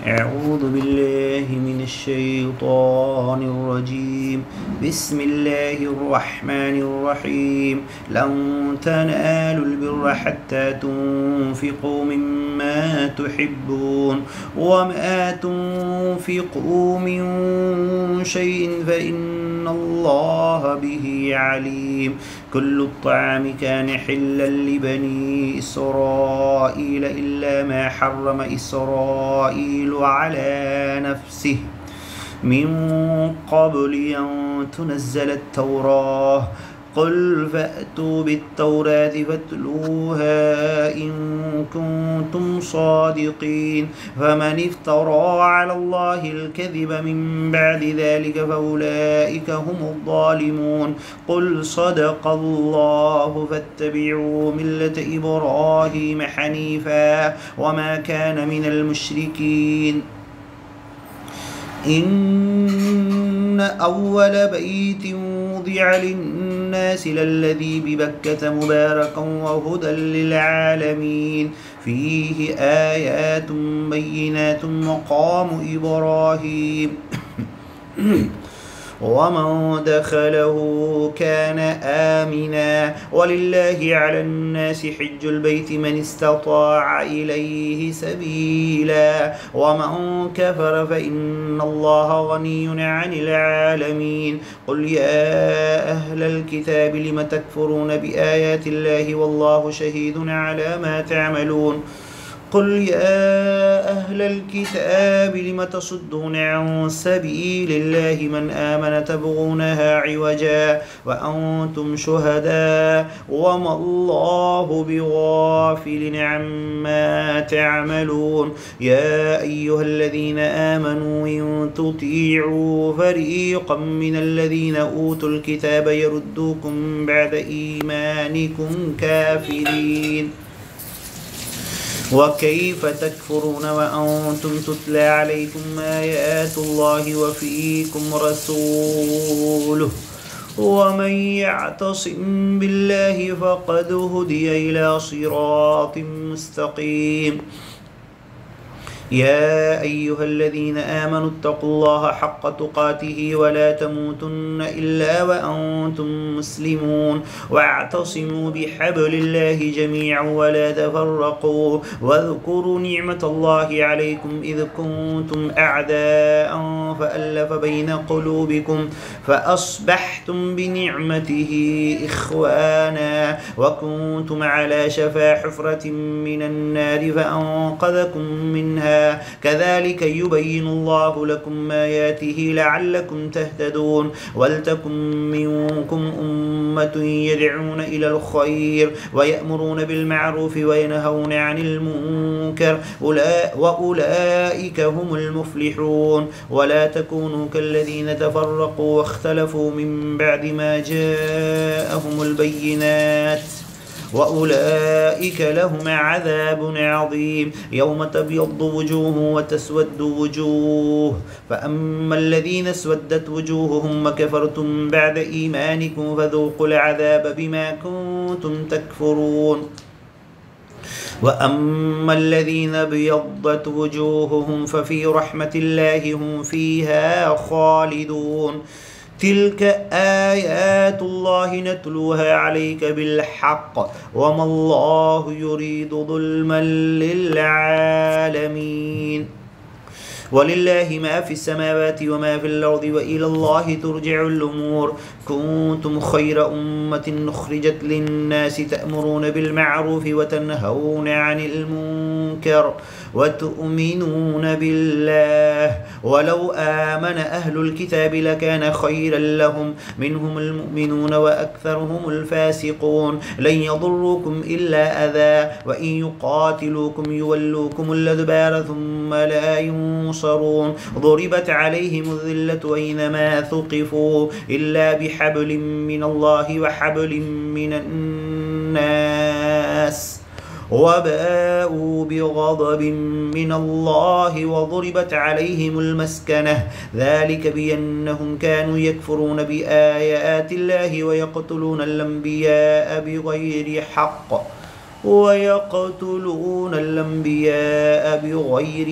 أعوذ بالله من الشيطان الرجيم. بسم الله الرحمن الرحيم. لن تنالوا البر حتى تنفقوا مما تحبون وما تنفقوا من شيء فإن الله به عليم. كل الطعام كان حلا لبني إسرائيل إلا ما حرم إسرائيل على نفسه من قبل أن تنزل التوراة. قل فأتوا بالتوراة فاتلوها إن كنتم صادقين. فمن افترى على الله الكذب من بعد ذلك فأولئك هم الظالمون. قل صدق الله فاتبعوا ملة إبراهيم حنيفا وما كان من المشركين. إن أول بيت وضع للناس للذي ببكة مباركا وهدى للعالمين فيه آيات بينات مقام إبراهيم ومن دخله كان آمنا. ولله على الناس حج البيت من استطاع إليه سبيلا ومن كفر فإن الله غني عن العالمين. قل يا أهل الكتاب لم تكفرون بآيات الله والله شهيد على ما تعملون. قل يا أهل الكتاب لم تصدون عن سبيل الله من آمن تبغونها عوجا وأنتم شهداء وما الله بغافل عما تعملون. يا أيها الذين آمنوا إن تطيعوا فريقا من الذين أوتوا الكتاب يردوكم بعد إيمانكم كافرين. وكيف تكفرون وأنتم تتلى عليكم آيات الله وفيكم رسوله ومن يعتصم بالله فقد هدي إلى صراط مستقيم. يا أيها الذين آمنوا اتقوا الله حق تقاته ولا تموتن إلا وأنتم مسلمون واعتصموا بحبل الله جميعا ولا تفرقوا واذكروا نعمة الله عليكم إذ كنتم أعداء فألف بين قلوبكم فأصبحتم بنعمته إخوانا وكنتم على شفا حفرة من النار فأنقذكم منها. كذلك يبين الله لكم آياته لعلكم تهتدون. ولتكن منكم أمة يدعون إلى الخير ويأمرون بالمعروف وينهون عن المنكر وأولئك هم المفلحون. ولا تكونوا كالذين تفرقوا واختلفوا من بعد ما جاءهم البينات وأولئك لهم عذاب عظيم. يوم تبيض وجوه وتسود وجوه فأما الذين اسودت وجوههم وكفرتم بعد إيمانكم فذوقوا العذاب بما كنتم تكفرون. وأما الذين ابيضت وجوههم ففي رحمة الله هم فيها خالدون. تلك آيات الله نتلوها عليك بالحق وما الله يريد ظلما للعالمين. ولله ما في السماوات وما في الأرض وإلى الله ترجع الأمور. كنتم خير أمة أخرجت للناس تأمرون بالمعروف وتنهون عن المنكر وتؤمنون بالله. ولو آمن أهل الكتاب لكان خيرا لهم منهم المؤمنون وأكثرهم الفاسقون. لن يضروكم إلا أذى وإن يقاتلوكم يولوكم الأدبار ثم لا ينصرون. ضربت عليهم الذلة أينما ثقفوا إلا بحبل من الله وحبل من الناس وباءوا بغضب من الله وضربت عليهم المسكنة ذلك بأنهم كانوا يكفرون بآيات الله ويقتلون الأنبياء بغير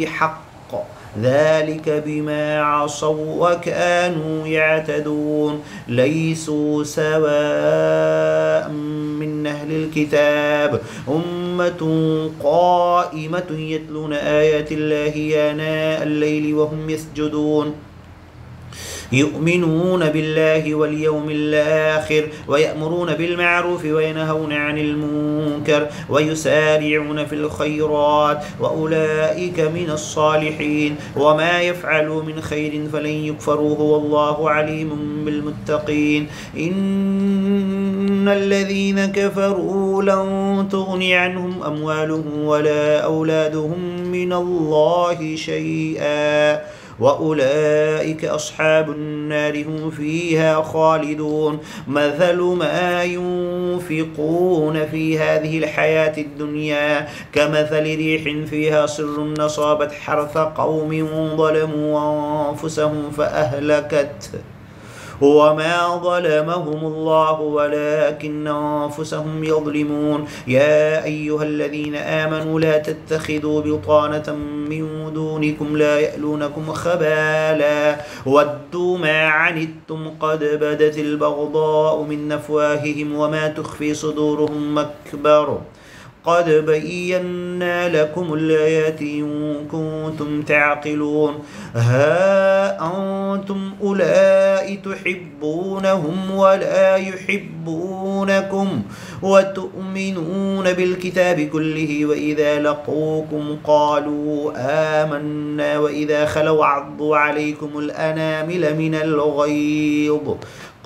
حق ذلك بما عصوا وكانوا يعتدون ليسوا سواء من أهل الكتاب أمة قائمة يتلون آيات الله آناء الليل وهم يسجدون يؤمنون بالله واليوم الآخر ويأمرون بالمعروف وينهون عن المنكر ويسارعون في الخيرات وأولئك من الصالحين وما يفعلوا من خير فلن يكفروه والله عليم بالمتقين إن الذين كفروا لن تغني عنهم أموالهم ولا أولادهم من الله شيئا وأولئك أصحاب النار هم فيها خالدون مثل ما ينفقون في هذه الحياة الدنيا كمثل ريح فيها صر أصابت حرث قوم ظلموا أنفسهم فأهلكته وما ظلمهم الله ولكن أنفسهم يظلمون يا أيها الذين آمنوا لا تتخذوا بطانة من دونكم لا يألونكم خبالا ودوا ما عنتم قد بدت البغضاء من أفواههم وما تخفي صدورهم أكبر قد بينا لكم الآيات إن كنتم تعقلون ها أنتم أولئك تحبونهم ولا يحبونكم وتؤمنون بالكتاب كله وإذا لقوكم قالوا آمنا وإذا خلوا عضوا عليكم الأنامل من الغيظ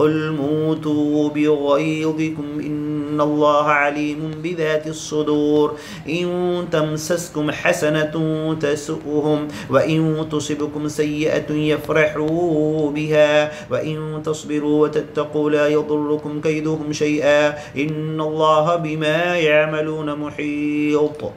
قل موتوا بغيظكم إن الله عليم بذات الصدور إن تمسسكم حسنة تسؤهم وإن تصبكم سيئة يفرحوا بها وإن تصبروا وتتقوا لا يضركم كيدهم شيئا إن الله بما يعملون محيط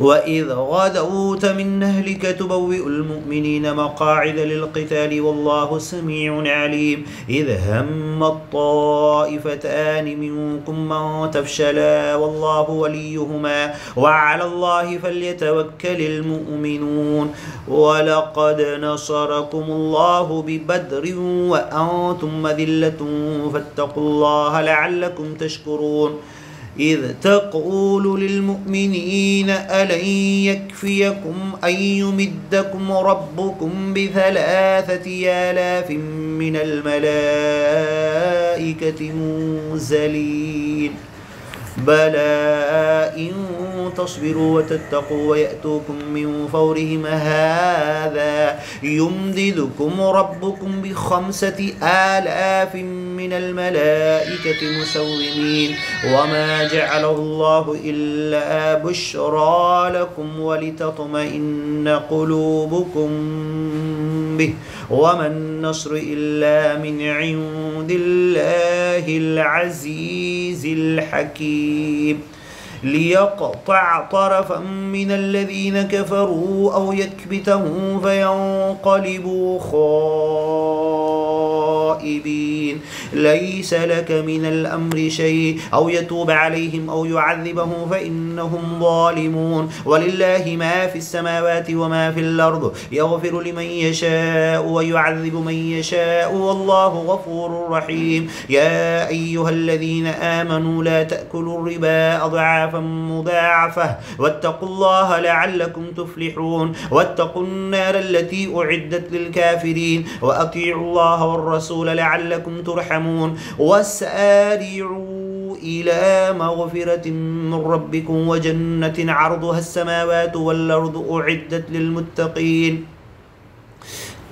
وإذ غدوت من أهلك تبوئ المؤمنين مقاعد للقتال والله سميع عليم إذ هم الطائفتان منكم أن تفشلا والله وليهما وعلى الله فليتوكل المؤمنون ولقد نصركم الله ببدر وأنتم أذلة فاتقوا الله لعلكم تشكرون إذ تقول للمؤمنين ألن يكفيكم أن يمدكم ربكم ب3,000 من الملائكة منزلين بلى إن تصبروا وتتقوا ويأتوكم من فورهم هذا يمددكم ربكم ب5,000 من الملائكة مسومين وما جعله الله إلا بشرى لكم ولتطمئن قلوبكم به وما النصر إلا من عند الله العزيز الحكيم ليقطع طرفا من الذين كفروا أو يكبتهم فينقلبوا خائبين ليس لك من الأمر شيء أو يتوب عليهم أو يعذبهم فإنهم ظالمون ولله ما في السماوات وما في الأرض يغفر لمن يشاء ويعذب من يشاء والله غفور رحيم يا أيها الذين آمنوا لا تأكلوا الربا أضعافا مضاعفة واتقوا الله لعلكم تفلحون واتقوا النار التي أعدت للكافرين وأطيعوا الله والرسول لعلكم ترحمون وسارعوا إلى مغفرة من ربكم وجنة عرضها السماوات والأرض أعدت للمتقين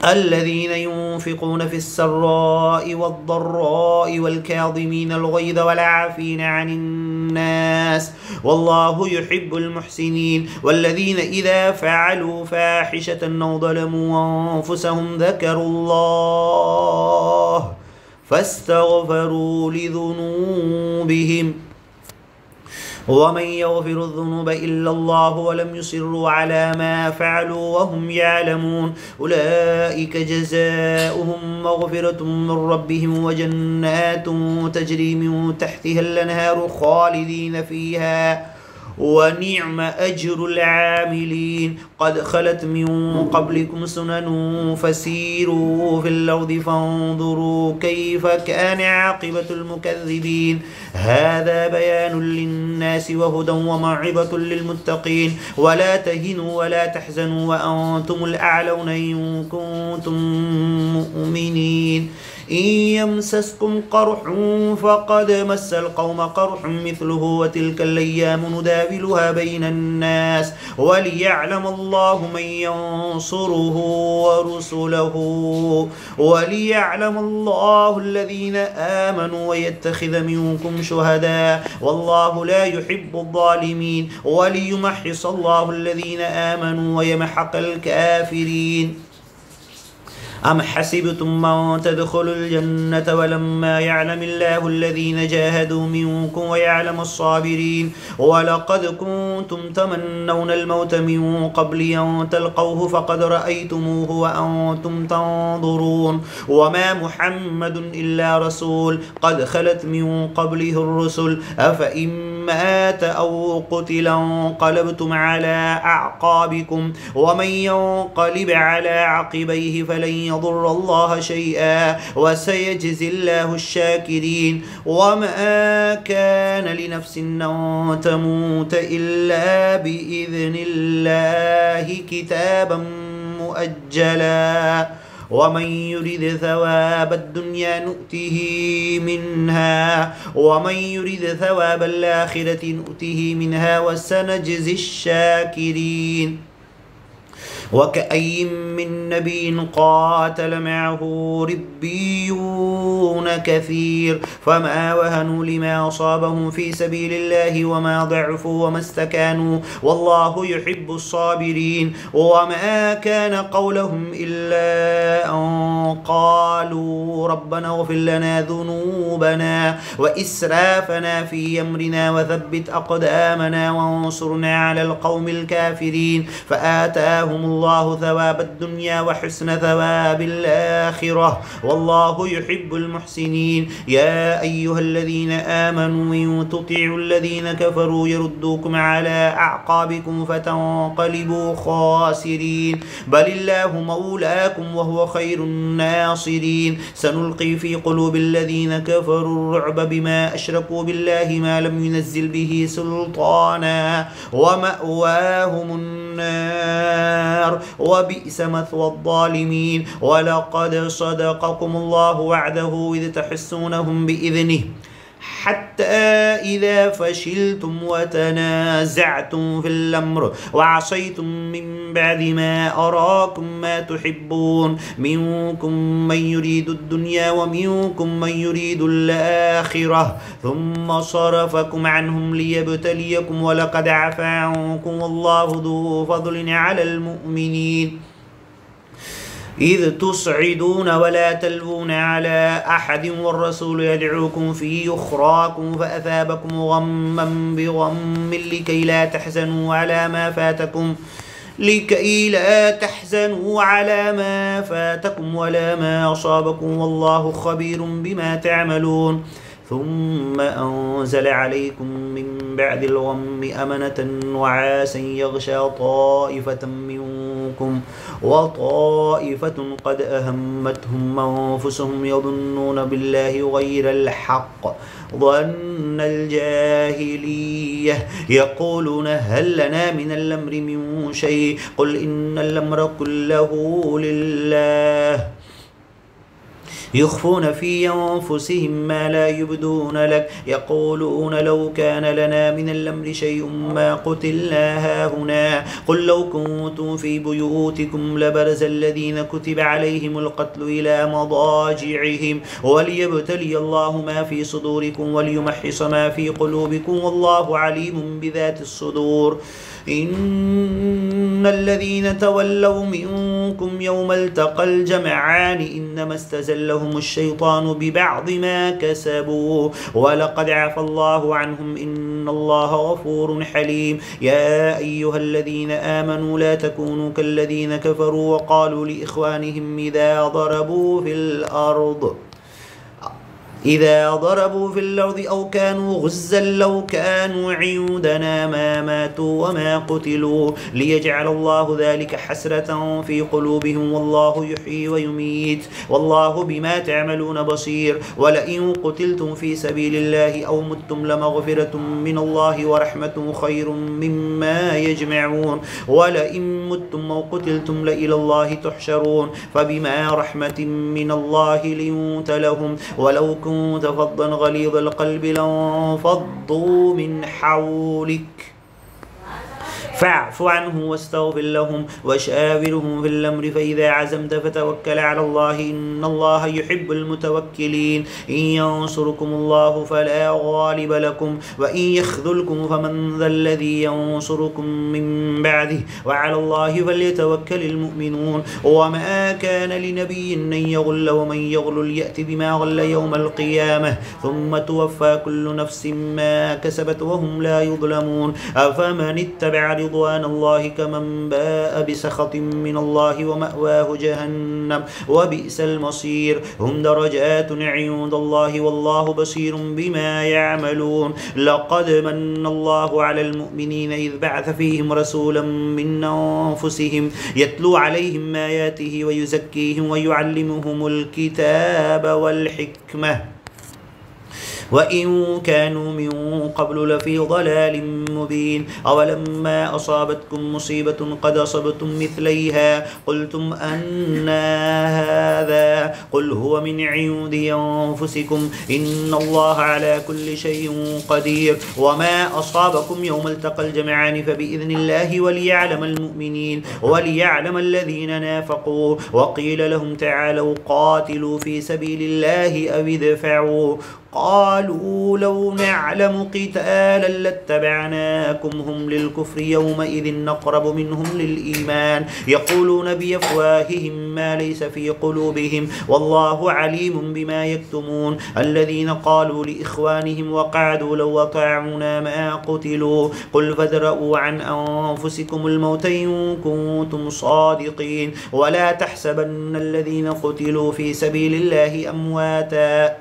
الذين ينفقون في السراء والضراء والكاظمين الغيظ والعافين عن الناس والله يحب المحسنين والذين إذا فعلوا فاحشة أو ظلموا أنفسهم ذكروا الله فاستغفروا لذنوبهم ومن يغفر الذنوب إلا الله ولم يصروا على ما فعلوا وهم يعلمون أولئك جزاؤهم مغفرة من ربهم وجنات تجري من تحتها الأنهار خالدين فيها ونعم أجر العاملين. قد خلت من قبلكم سنن فسيروا في الأرض فانظروا كيف كان عاقبة المكذبين. هذا بيان للناس وهدى وموعظة للمتقين. ولا تهنوا ولا تحزنوا وأنتم الأعلون إن كنتم مؤمنين. إن يمسسكم قرح فقد مس القوم قرح مثله وتلك الأيام نداولها بين الناس وليعلم الله من ينصره وليعلم الله الذين آمنوا ويتخذ منكم شهداء والله لا يحب الظالمين وليمحص الله الذين آمنوا ويمحق الكافرين. أم حسبتم أن تدخلوا الجنة ولما يعلم الله الذين جاهدوا منكم ويعلم الصابرين. ولقد كنتم تمنون الموت من قبل أن تلقوه فقد رأيتموه وأنتم تنظرون. وما محمد إلا رسول قد خلت من قبله الرسل أفإن مات أو قتل انقلبتم على أعقابكم ومن ينقلب على عقبيه فلن يضر الله شيئا وسيجزي الله الشاكرين. وما كان لنفس أن تموت إلا بإذن الله كتابا مؤجلا ومن يرد ثواب الدنيا نؤته منها ومن يرد ثواب الآخرة نؤته منها وسنجزي الشاكرين. وكأي من نبي قاتل معه ربيون كثير فما وهنوا لما أصابهم في سبيل الله وما ضعفوا وما استكانوا والله يحب الصابرين. وما كان قولهم إلا أن قالوا ربنا اغفر لنا ذنوبنا وإسرافنا في أمرنا وثبت أقدامنا وانصرنا على القوم الكافرين. فآتاهم الله ثواب الدنيا وحسن ثواب الآخرة والله يحب المحسنين. يا أيها الذين آمنوا إن تطيعوا الذين كفروا يردوكم على أعقابكم فتنقلبوا خاسرين بل الله مولاكم وهو خير الناصرين. سنلقي في قلوب الذين كفروا الرعب بما أشركوا بالله ما لم ينزل به سلطانا ومأواهم النار وبئس مثوى الظالمين. ولقد صدقكم الله وعده إذ تحسونهم بإذنه حتى إذا فشلتم وتنازعتم في الأمر وعصيتم من بعد ما أراكم ما تحبون منكم من يريد الدنيا ومنكم من يريد الآخرة ثم صرفكم عنهم ليبتليكم ولقد عفا عنكم والله ذو فضل على المؤمنين. إذ تصعدون ولا تلوون على أحد والرسول يدعوكم في أخراكم فأثابكم غما بغم لكي لا تحزنوا على ما فاتكم ولا ما أصابكم والله خبير بما تعملون. ثم أنزل عليكم من بعد الغم أمنة نعاسا يغشى طائفة منكم وطائفة قد أهمتهم أنفسهم يظنون بالله غير الحق ظن الجاهلية يقولون هل لنا من الأمر من شيء قل إن الأمر كله لله يخفون في أنفسهم ما لا يبدون لك يقولون لو كان لنا من الأمر شيء ما قتلنا هاهنا قل لو كنتم في بيوتكم لبرز الذين كتب عليهم القتل إلى مضاجعهم وليبتلي الله ما في صدوركم وليمحص ما في قلوبكم والله عليم بذات الصدور. إن الذين تولوا منكم يوم التقى الجمعان إنما استزلهم الشيطان ببعض ما كسبوا ولقد عفى الله عنهم إن الله غفور حليم. يا أيها الذين آمنوا لا تكونوا كالذين كفروا وقالوا لإخوانهم إذا ضربوا في الأرض إذا ضربوا في الأرض أو كانوا غزا لو كانوا عندنا ما ماتوا وما قتلوا ليجعل الله ذلك حسرة في قلوبهم والله يحيي ويميت والله بما تعملون بصير ولئن قتلتم في سبيل الله أو متم لمغفرة من الله ورحمة خير مما يجمعون ولئن متم أو قتلتم لإلى الله تحشرون فبما رحمة من الله لنت لهم ولو كنت فظا غليظ القلب لانفضوا من حولك فاعف عنه واستغفر لهم وشاورهم في الأمر فإذا عزمت فتوكل على الله إن الله يحب المتوكلين إن ينصركم الله فلا غالب لكم وإن يخذلكم فمن ذا الذي ينصركم من بعده وعلى الله فليتوكل المؤمنون وما كان لنبي أن يغل ومن يغل يأتي بما غل يوم القيامة ثم توفى كل نفس ما كسبت وهم لا يظلمون أفمن اتبع رضوان الله كمن باء بسخط من الله ومأواه جهنم وبئس المصير هم درجات عند الله والله بصير بما يعملون لقد من الله على المؤمنين إذ بعث فيهم رسولا من أنفسهم يتلو عليهم آياته ويزكيهم ويعلمهم الكتاب والحكمة وإن كانوا من قبل لفي ضلال مبين أولما أصابتكم مصيبة قد أصبتم مثليها قلتم أن هذا قل هو من عند أنفسكم إن الله على كل شيء قدير وما أصابكم يوم التقى الجمعان فبإذن الله وليعلم المؤمنين وليعلم الذين نافقوا وقيل لهم تعالوا قاتلوا في سبيل الله أو ادفعوا قالوا لو نعلم قتالا لاتبعناكم هم للكفر يومئذ نقرب منهم للإيمان يقولون بأفواههم ما ليس في قلوبهم والله عليم بما يكتمون الذين قالوا لإخوانهم وقعدوا لو أطاعونا ما قتلوا قل فادرءوا عن أنفسكم الموت إن كنتم صادقين ولا تحسبن الذين قتلوا في سبيل الله أمواتا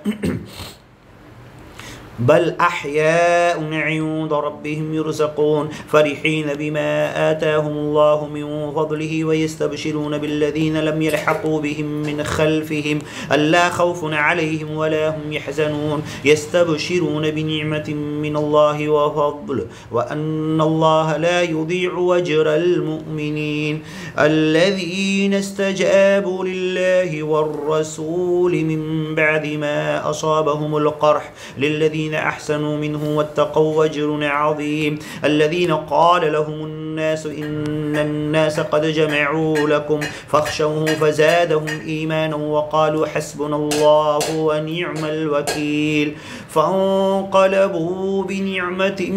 بل أحياء عند ربهم يرزقون فرحين بما آتاهم الله من فضله ويستبشرون بالذين لم يلحقوا بهم من خلفهم ألا خوف عليهم ولا هم يحزنون يستبشرون بنعمة من الله وفضل وأن الله لا يضيع أجر المؤمنين الذين استجابوا لله والرسول من بعد ما أصابهم القرح للذين أحسنوا منه واتقوا أجر عظيم الذين قال لهم الناس إن الناس قد جمعوا لكم فاخشوه فزادهم إيمانا وقالوا حسبنا الله ونعم الوكيل فانقلبوا بنعمة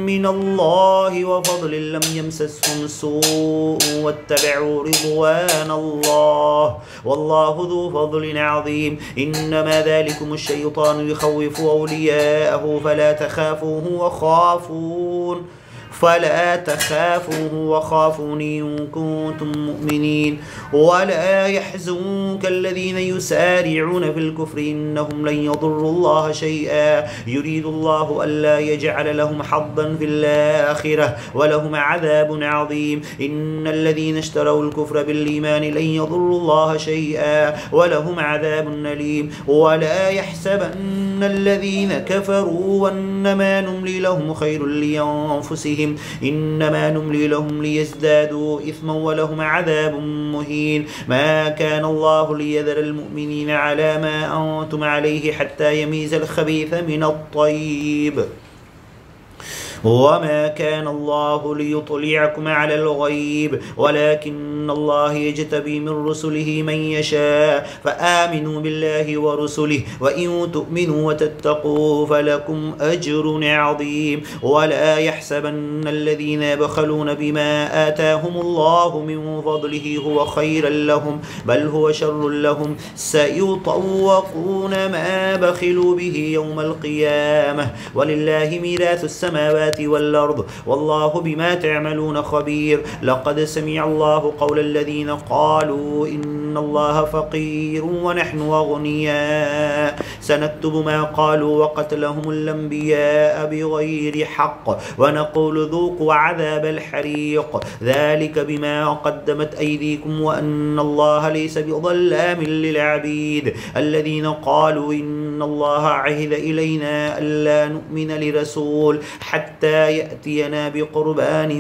من الله وفضل لم يمسسهم سوء واتبعوا رضوان الله والله ذو فضل عظيم إنما ذلكم الشيطان يخوف أولياءه فلا تخافوه وخافون إن كنتم مؤمنين ولا يحزنك الذين يسارعون في الكفر إنهم لن يضروا الله شيئا يريد الله ألا يجعل لهم حظا في الآخرة ولهم عذاب عظيم إن الذين اشتروا الكفر بالإيمان لن يضروا الله شيئا ولهم عذاب أليم ولا يحسبن الذين كفروا وأنما نملي لهم خير لأنفسهم إنما نملي لهم ليزدادوا إثما ولهم عذاب مهين ما كان الله ليذر المؤمنين على ما أنتم عليه حتى يميز الخبيث من الطيب وما كان الله ليطلعكم على الغيب ولكن الله يجتبي من رسله من يشاء فآمنوا بالله ورسله وإن تؤمنوا وتتقوا فلكم أجر عظيم ولا يحسبن الذين يبخلون بما آتاهم الله من فضله هو خيرا لهم بل هو شر لهم سيطوقون ما بخلوا به يوم القيامة ولله ميراث السماوات والأرض والله بما تعملون خبير لقد سمع الله قول الذين قالوا إن الله فقير ونحن أغنياء سنكتب ما قالوا وقتلهم الأنبياء بغير حق ونقول ذوقوا عذاب الحريق ذلك بما قدمت أيديكم وأن الله ليس بظلام للعبيد الذين قالوا إن الله عهد إلينا ألا نؤمن لرسول حتى يأتينا بقربان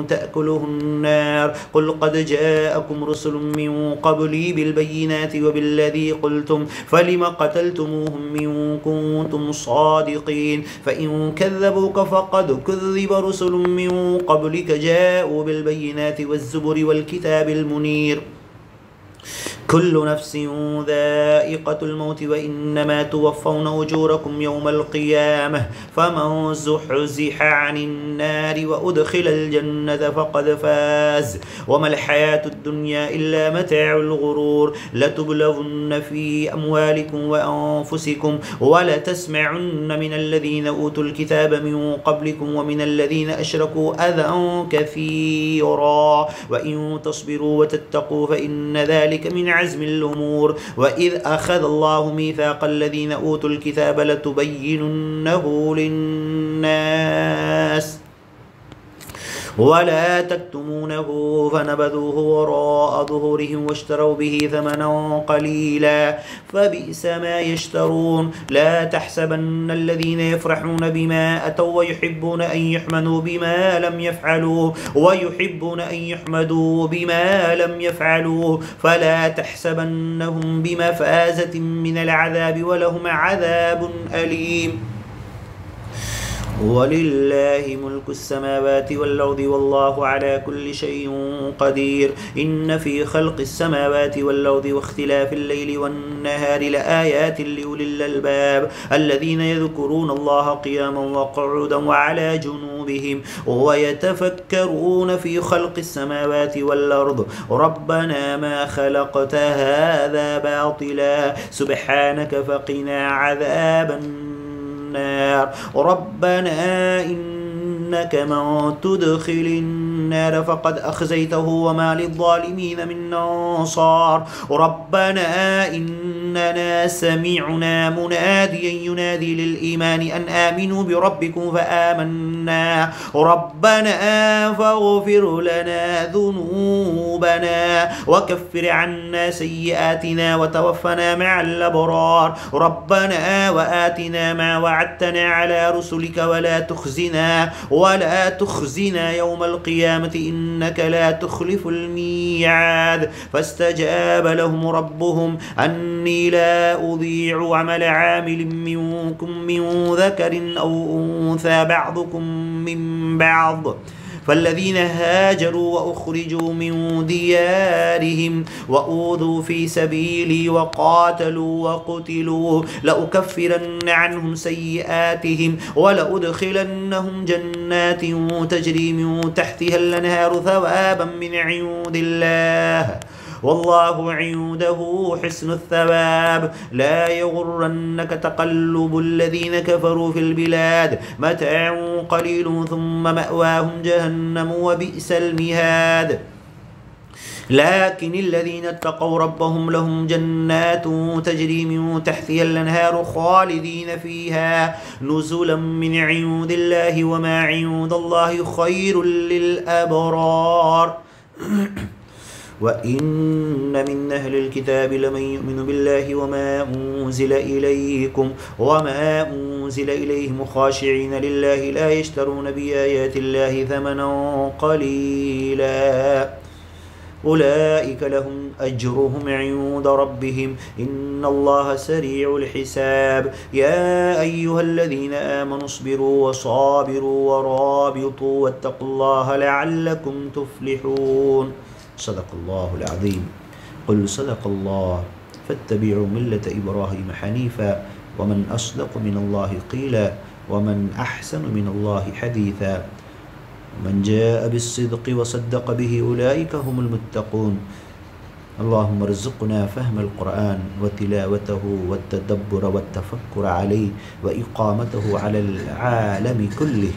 تأكله النار قل قد جاءكم رسل من قبلي بالبينات وبالذي قلتم فلم قتلتموهم من كنتم صادقين فإن كذبوك فقد كذب رسل من قبلك جاءوا بالبينات والزبر والكتاب المنير كل نفس ذائقة الموت وإنما توفون أجوركم يوم القيامة فمن زحزح عن النار وأدخل الجنة فقد فاز وما الحياة الدنيا إلا متاع الغرور لتبلغن في أموالكم وأنفسكم ولتسمعن من الذين أوتوا الكتاب من قبلكم ومن الذين أشركوا أذى كثيرا وإن تصبروا وتتقوا فإن ذلك من عزم الأمور وإذ أخذ الله ميثاق الذين أوتوا الكتاب لتبيننه للناس ولا تكتمونه فنبذوه وراء ظهورهم واشتروا به ثمنا قليلا فبئس ما يشترون لا تحسبن الذين يفرحون بما أتوا ويحبون أن يحمدوا بما لم يفعلوا ويحبون أن يحمدوا بما لم يفعلوا فلا تحسبنهم بمفازة من العذاب ولهم عذاب أليم ولله ملك السماوات والأرض والله على كل شيء قدير إن في خلق السماوات والأرض واختلاف الليل والنهار لآيات لأولي الألباب الذين يذكرون الله قياما وقعودا وعلى جنوبهم ويتفكرون في خلق السماوات والأرض ربنا ما خلقت هذا باطلا سبحانك فقنا عذاب النار ربنا إنك من تدخل النار فقد أخزيته وما للظالمين من أنصار ربنا إننا سمعنا مناديا ينادي للإيمان أن آمنوا بربكم فآمنا ربنا فاغفر لنا ذنوبنا وكفر عنا سيئاتنا وتوفنا مع الأبرار ربنا وآتنا ما وعدتنا على رسلك ولا تخزنا يوم القيامة إنك لا تخلف الميعاد فاستجاب لهم ربهم أني لا أضيع عمل عامل منكم من ذكر أو أنثى بعضكم من بعض فالذين هاجروا وأخرجوا من ديارهم وأوذوا في سبيلي وقاتلوا وقتلوا لأكفرن عنهم سيئاتهم ولأدخلنهم جنات تجري من تحتها الأنهار ثوابا من عند الله والله عنده حسن الثواب لا يغرنك تقلب الذين كفروا في البلاد متاع قليل ثم مأواهم جهنم وبئس المهاد لكن الذين اتقوا ربهم لهم جنات تجري من تحتها الأنهار خالدين فيها نزلا من عند الله وما عند الله خير للأبرار وإن من أهل الكتاب لمن يؤمن بالله وما أنزل إليكم وما أنزل إليهم خاشعين لله لا يشترون بآيات الله ثمنا قليلا أولئك لهم أجرهم عند ربهم إن الله سريع الحساب يا أيها الذين آمنوا اصبروا وصابروا ورابطوا واتقوا الله لعلكم تفلحون صدق الله العظيم قل صدق الله فاتبعوا ملة إبراهيم حنيفا ومن أصدق من الله قيلا ومن أحسن من الله حديثا من جاء بالصدق وصدق به أولئك هم المتقون اللهم ارزقنا فهم القرآن وتلاوته والتدبر والتفكر عليه وإقامته على العالم كله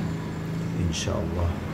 إن شاء الله.